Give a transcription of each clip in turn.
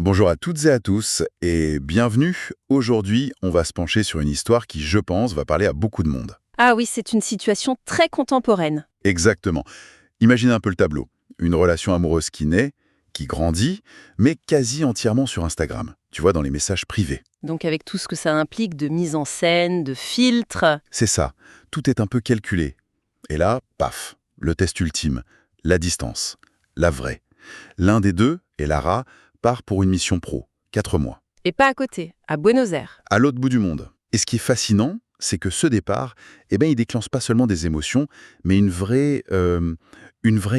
Bonjour à toutes et à tous et bienvenue. Aujourd'hui, on va se pencher sur une histoire qui, je pense, va parler à beaucoup de monde. Ah oui, c'est une situation très contemporaine. Exactement. Imaginez un peu le tableau. Une relation amoureuse qui naît, qui grandit, mais quasi entièrement sur Instagram. Tu vois, dans les messages privés. Donc avec tout ce que ça implique de mise en scène, de filtres. C'est ça. Tout est un peu calculé. Et là, paf, le test ultime. La distance. La vraie. L'un des deux, et Lara, part pour une mission pro. 4 mois. Et pas à côté, à Buenos Aires. À l'autre bout du monde. Et ce qui est fascinant, c'est que ce départ, il déclenche pas seulement des émotions, mais une vraie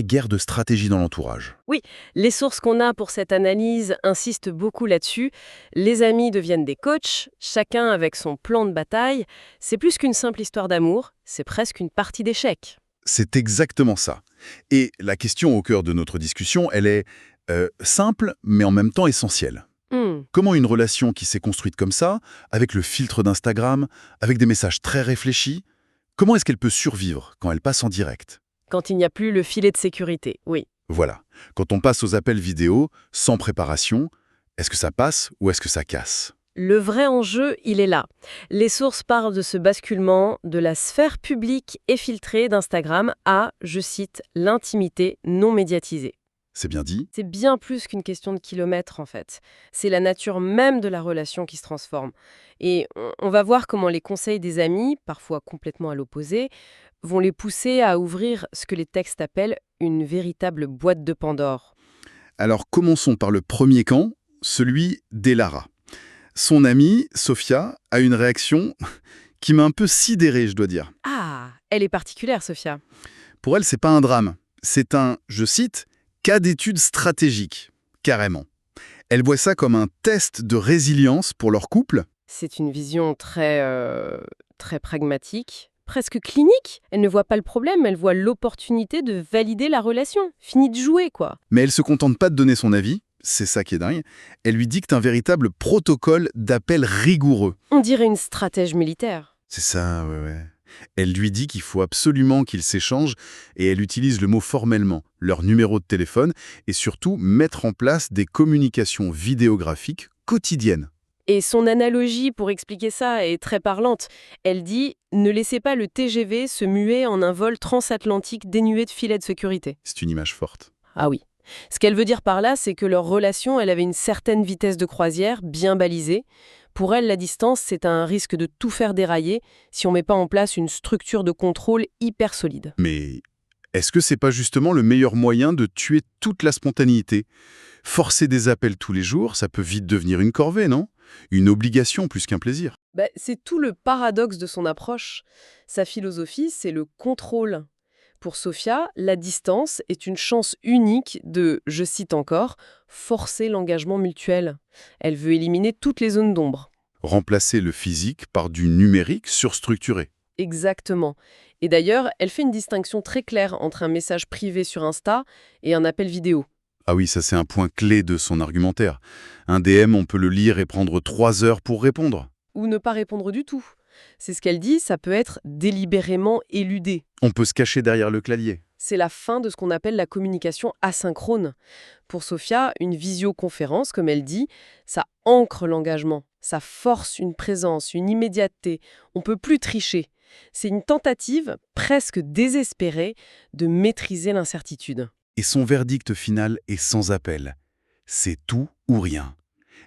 guerre de stratégie dans l'entourage. Oui, les sources qu'on a pour cette analyse insistent beaucoup là-dessus. Les amis deviennent des coachs, chacun avec son plan de bataille. C'est plus qu'une simple histoire d'amour, c'est presque une partie d'échecs. C'est exactement ça. Et la question au cœur de notre discussion, elle est simple, mais en même temps essentielle. Hmm. Comment une relation qui s'est construite comme ça, avec le filtre d'Instagram, avec des messages très réfléchis, comment est-ce qu'elle peut survivre quand elle passe en direct? Quand il n'y a plus le filet de sécurité, oui. Voilà. Quand on passe aux appels vidéo, sans préparation, est-ce que ça passe ou est-ce que ça casse? Le vrai enjeu, il est là. Les sources parlent de ce basculement de la sphère publique et filtrée d'Instagram à, je cite, l'intimité non médiatisée. C'est bien dit? C'est bien plus qu'une question de kilomètres, en fait. C'est la nature même de la relation qui se transforme. Et on va voir comment les conseils des amis, parfois complètement à l'opposé, vont les pousser à ouvrir ce que les textes appellent une véritable boîte de Pandore. Alors commençons par le premier camp, celui d'Elara. Son amie, Sophia, a une réaction qui m'a un peu sidéré, je dois dire. Ah, elle est particulière, Sophia. Pour elle, c'est pas un drame. C'est un, je cite, cas d'étude stratégique, carrément. Elle voit ça comme un test de résilience pour leur couple. C'est une vision très pragmatique, presque clinique. Elle ne voit pas le problème, elle voit l'opportunité de valider la relation. Fini de jouer, quoi. Mais elle se contente pas de donner son avis, c'est ça qui est dingue. Elle lui dicte un véritable protocole d'appel rigoureux. On dirait une stratège militaire. C'est ça, ouais. Elle lui dit qu'il faut absolument qu'ils s'échangent et elle utilise le mot formellement, leur numéro de téléphone et surtout mettre en place des communications vidéographiques quotidiennes. Et son analogie pour expliquer ça est très parlante. Elle dit « Ne laissez pas le TGV se muer en un vol transatlantique dénué de filets de sécurité C'est une image forte. ». Ah oui. Ce qu'elle veut dire par là, c'est que leur relation, elle avait une certaine vitesse de croisière, bien balisée. Pour elle, la distance, c'est un risque de tout faire dérailler si on ne met pas en place une structure de contrôle hyper solide. Mais est-ce que c'est pas justement le meilleur moyen de tuer toute la spontanéité? Forcer des appels tous les jours, ça peut vite devenir une corvée, non? Une obligation plus qu'un plaisir. C'est tout le paradoxe de son approche. Sa philosophie, c'est le contrôle. Pour Sophia, la distance est une chance unique de, je cite encore, forcer l'engagement mutuel. Elle veut éliminer toutes les zones d'ombre. Remplacer le physique par du numérique surstructuré. Exactement. Et d'ailleurs, elle fait une distinction très claire entre un message privé sur Insta et un appel vidéo. Ah oui, ça c'est un point clé de son argumentaire. Un DM, on peut le lire et prendre 3 heures pour répondre. Ou ne pas répondre du tout. C'est ce qu'elle dit, ça peut être délibérément éludé. On peut se cacher derrière le clavier. C'est la fin de ce qu'on appelle la communication asynchrone. Pour Sophia, une visioconférence, comme elle dit, ça ancre l'engagement, ça force une présence, une immédiateté. On ne peut plus tricher. C'est une tentative, presque désespérée, de maîtriser l'incertitude. Et son verdict final est sans appel. C'est tout ou rien.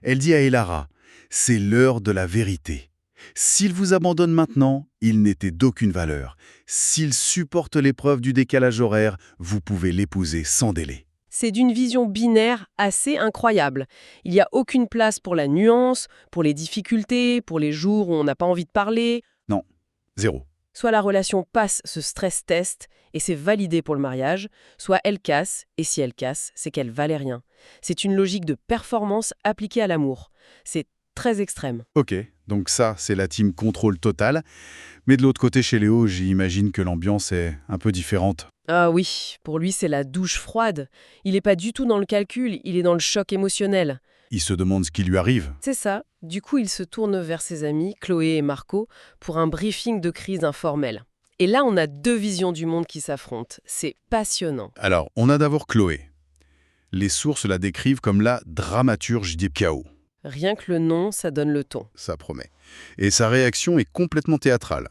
Elle dit à Elara, c'est l'heure de la vérité. S'il vous abandonne maintenant, il n'était d'aucune valeur. S'il supporte l'épreuve du décalage horaire, vous pouvez l'épouser sans délai. C'est d'une vision binaire assez incroyable. Il n'y a aucune place pour la nuance, pour les difficultés, pour les jours où on n'a pas envie de parler. Non, zéro. Soit la relation passe ce stress test et c'est validé pour le mariage, soit elle casse, et si elle casse, c'est qu'elle valait rien. C'est une logique de performance appliquée à l'amour. C'est très extrême. Ok, donc ça, c'est la team contrôle total. Mais de l'autre côté, chez Léo, j'imagine que l'ambiance est un peu différente. Ah oui, pour lui c'est la douche froide. Il n'est pas du tout dans le calcul, il est dans le choc émotionnel. Il se demande ce qui lui arrive. C'est ça. Du coup, il se tourne vers ses amis, Chloé et Marco, pour un briefing de crise informel. Et là, on a deux visions du monde qui s'affrontent. C'est passionnant. Alors, on a d'abord Chloé. Les sources la décrivent comme la dramaturge du chaos. Rien que le nom, ça donne le ton. Ça promet. Et sa réaction est complètement théâtrale.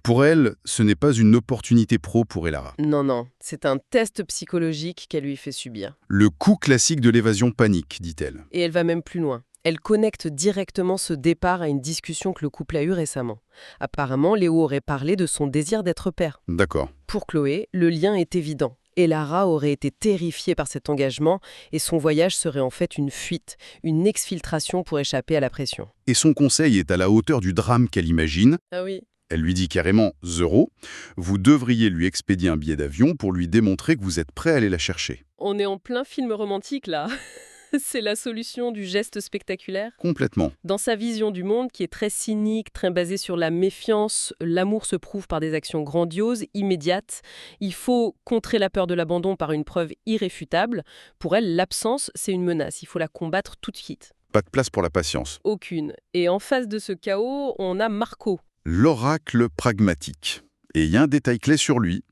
Pour elle, ce n'est pas une opportunité pro pour Elara. Non, non, c'est un test psychologique qu'elle lui fait subir. Le coup classique de l'évasion panique, dit-elle. Et elle va même plus loin. Elle connecte directement ce départ à une discussion que le couple a eue récemment. Apparemment, Léo aurait parlé de son désir d'être père. D'accord. Pour Chloé, le lien est évident. Elara aurait été terrifiée par cet engagement et son voyage serait en fait une fuite, une exfiltration pour échapper à la pression. Et son conseil est à la hauteur du drame qu'elle imagine. Ah oui. Elle lui dit carrément « Zero, vous devriez lui expédier un billet d'avion pour lui démontrer que vous êtes prêt à aller la chercher. On est en plein film romantique là. C'est la solution du geste spectaculaire. » Complètement. Dans sa vision du monde, qui est très cynique, très basée sur la méfiance, l'amour se prouve par des actions grandioses, immédiates. Il faut contrer la peur de l'abandon par une preuve irréfutable. Pour elle, l'absence, c'est une menace. Il faut la combattre tout de suite. Pas de place pour la patience. Aucune. Et en face de ce chaos, on a Marco. L'oracle pragmatique. Et il y a un détail clé sur lui.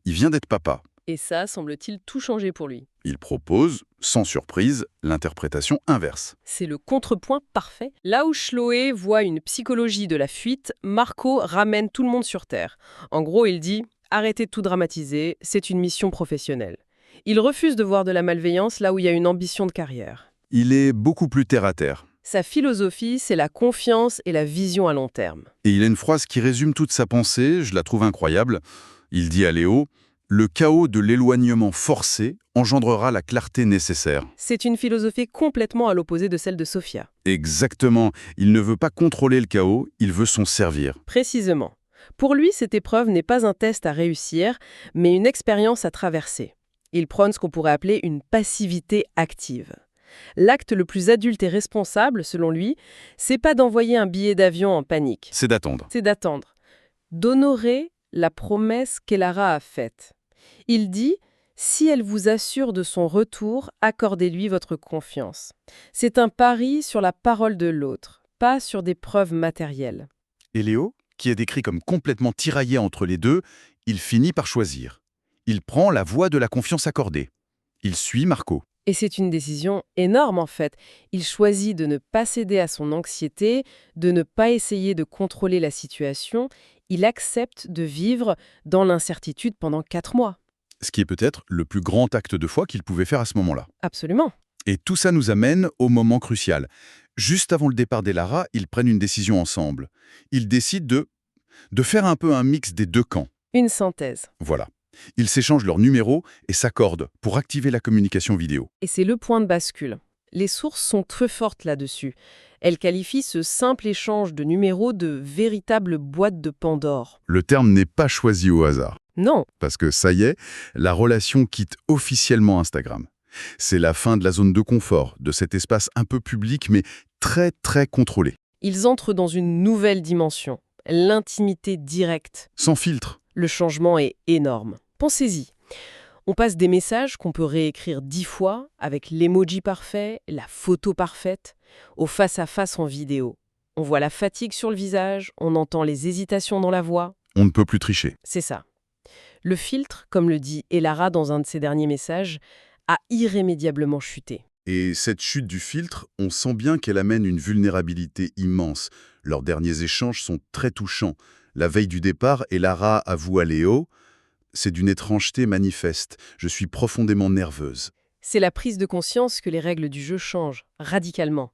Il vient d'être papa. Et ça, semble-t-il, tout changer pour lui. Il propose, sans surprise, l'interprétation inverse. C'est le contrepoint parfait. Là où Chloé voit une psychologie de la fuite, Marco ramène tout le monde sur Terre. En gros, il dit « Arrêtez de tout dramatiser, c'est une mission professionnelle ». Il refuse de voir de la malveillance là où il y a une ambition de carrière. Il est beaucoup plus terre-à-terre. Sa philosophie, c'est la confiance et la vision à long terme. Et il a une phrase qui résume toute sa pensée, je la trouve incroyable. Il dit à Léo « Le chaos de l'éloignement forcé engendrera la clarté nécessaire. » C'est une philosophie complètement à l'opposé de celle de Sophia. Exactement. Il ne veut pas contrôler le chaos, il veut s'en servir. Précisément. Pour lui, cette épreuve n'est pas un test à réussir, mais une expérience à traverser. Il prône ce qu'on pourrait appeler une passivité active. L'acte le plus adulte et responsable, selon lui, c'est pas d'envoyer un billet d'avion en panique. C'est d'attendre. C'est d'attendre. D'honorer la promesse qu'Elara a faite. Il dit « Si elle vous assure de son retour, accordez-lui votre confiance. C'est un pari sur la parole de l'autre, pas sur des preuves matérielles. » Et Léo, qui est décrit comme complètement tiraillé entre les deux, il finit par choisir. Il prend la voie de la confiance accordée. Il suit Marco. Et c'est une décision énorme en fait. Il choisit de ne pas céder à son anxiété, de ne pas essayer de contrôler la situation. Il accepte de vivre dans l'incertitude pendant 4 mois. Ce qui est peut-être le plus grand acte de foi qu'il pouvait faire à ce moment-là. Absolument. Et tout ça nous amène au moment crucial. Juste avant le départ d'Elara, ils prennent une décision ensemble. Ils décident de faire un peu un mix des deux camps. Une synthèse. Voilà. Ils s'échangent leurs numéros et s'accordent pour activer la communication vidéo. Et c'est le point de bascule. Les sources sont très fortes là-dessus. Elles qualifient ce simple échange de numéros de véritable boîte de Pandore. Le terme n'est pas choisi au hasard. Non, Parce que ça y est, la relation quitte officiellement Instagram. C'est la fin de la zone de confort, de cet espace un peu public mais très très contrôlé. ils entrent dans une nouvelle dimension, l'intimité directe. Sans filtre. Le changement est énorme. Pensez-y. On passe des messages qu'on peut réécrire 10 fois avec l'emoji parfait, la photo parfaite, au face-à-face en vidéo. On voit la fatigue sur le visage, on entend les hésitations dans la voix. On ne peut plus tricher. C'est ça. Le filtre, comme le dit Elara dans un de ses derniers messages, a irrémédiablement chuté. Et cette chute du filtre, on sent bien qu'elle amène une vulnérabilité immense. Leurs derniers échanges sont très touchants. La veille du départ, Elara avoue à Léo « C'est d'une étrangeté manifeste. Je suis profondément nerveuse. C'est la prise de conscience que les règles du jeu changent, radicalement.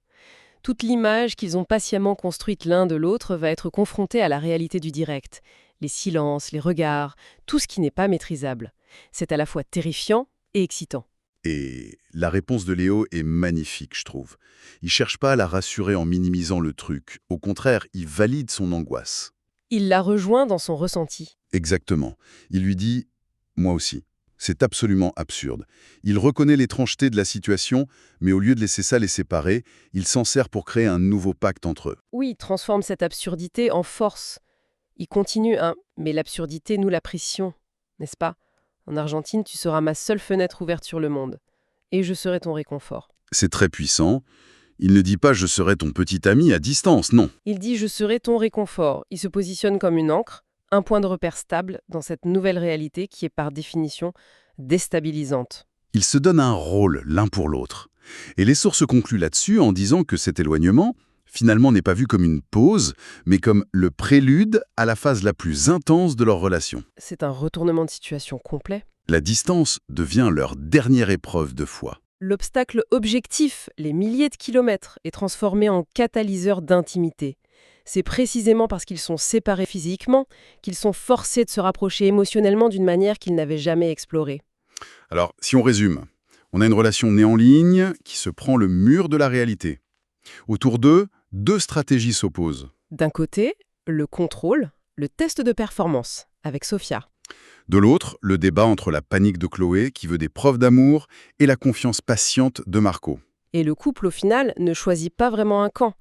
Toute l'image qu'ils ont patiemment construite l'un de l'autre va être confrontée à la réalité du direct. Les silences, les regards, tout ce qui n'est pas maîtrisable. C'est à la fois terrifiant et excitant. » Et la réponse de Léo est magnifique, je trouve. Il cherche pas à la rassurer en minimisant le truc. Au contraire, il valide son angoisse. Il la rejoint dans son ressenti. Exactement. Il lui dit « Moi aussi ». C'est absolument absurde. Il reconnaît l'étrangeté de la situation, mais au lieu de laisser ça les séparer, il s'en sert pour créer un nouveau pacte entre eux. Oui, il transforme cette absurdité en force. Il continue, mais l'absurdité, nous l'apprécions, n'est-ce pas? En Argentine, tu seras ma seule fenêtre ouverte sur le monde. Et je serai ton réconfort. C'est très puissant. Il ne dit pas « je serai ton petit ami à distance », non. Il dit « je serai ton réconfort ». Il se positionne comme une ancre, un point de repère stable dans cette nouvelle réalité qui est par définition déstabilisante. Ils se donnent un rôle l'un pour l'autre. Et les sources concluent là-dessus en disant que cet éloignement, finalement, n'est pas vu comme une pause, mais comme le prélude à la phase la plus intense de leur relation. C'est un retournement de situation complet. La distance devient leur dernière épreuve de foi. L'obstacle objectif, les milliers de kilomètres, est transformé en catalyseur d'intimité. C'est précisément parce qu'ils sont séparés physiquement qu'ils sont forcés de se rapprocher émotionnellement d'une manière qu'ils n'avaient jamais explorée. Alors, si on résume, on a une relation née en ligne qui se prend le mur de la réalité. Autour d'eux, deux stratégies s'opposent. D'un côté, le contrôle, le test de performance, avec Sophia. De l'autre, le débat entre la panique de Chloé, qui veut des preuves d'amour, et la confiance patiente de Marco. Et le couple, au final, ne choisit pas vraiment un camp.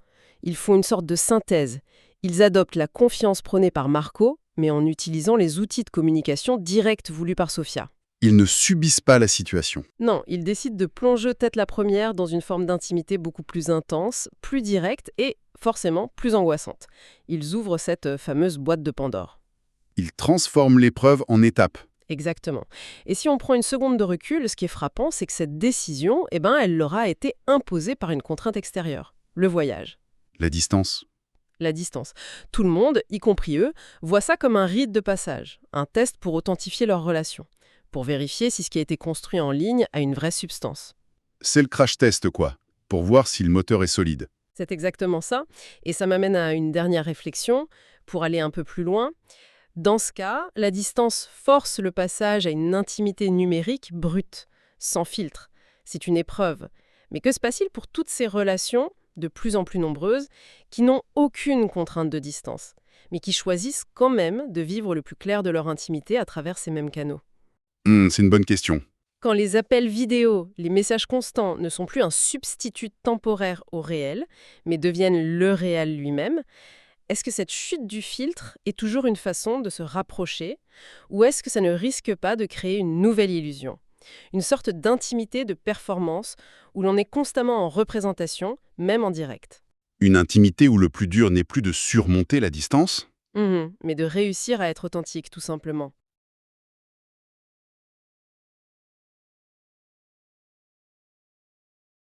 Ils font une sorte de synthèse. Ils adoptent la confiance prônée par Marco, mais en utilisant les outils de communication directs voulus par Sophia. Ils ne subissent pas la situation. Non, ils décident de plonger tête la première dans une forme d'intimité beaucoup plus intense, plus directe et, forcément, plus angoissante. Ils ouvrent cette fameuse boîte de Pandore. Ils transforment l'épreuve en étape. Exactement. Et si on prend une seconde de recul, ce qui est frappant, c'est que cette décision, elle leur a été imposée par une contrainte extérieure, le voyage. La distance. La distance. Tout le monde, y compris eux, voit ça comme un rite de passage, un test pour authentifier leur relation, pour vérifier si ce qui a été construit en ligne a une vraie substance. C'est le crash test, quoi, pour voir si le moteur est solide. C'est exactement ça. Et ça m'amène à une dernière réflexion, pour aller un peu plus loin. Dans ce cas, la distance force le passage à une intimité numérique brute, sans filtre. C'est une épreuve. Mais que se passe-t-il pour toutes ces relations, de plus en plus nombreuses, qui n'ont aucune contrainte de distance, mais qui choisissent quand même de vivre le plus clair de leur intimité à travers ces mêmes canaux? C'est une bonne question. Quand les appels vidéo, les messages constants ne sont plus un substitut temporaire au réel, mais deviennent le réel lui-même, est-ce que cette chute du filtre est toujours une façon de se rapprocher, ou est-ce que ça ne risque pas de créer une nouvelle illusion? Une sorte d'intimité de performance où l'on est constamment en représentation, même en direct. Une intimité où le plus dur n'est plus de surmonter la distance? Mais de réussir à être authentique, tout simplement.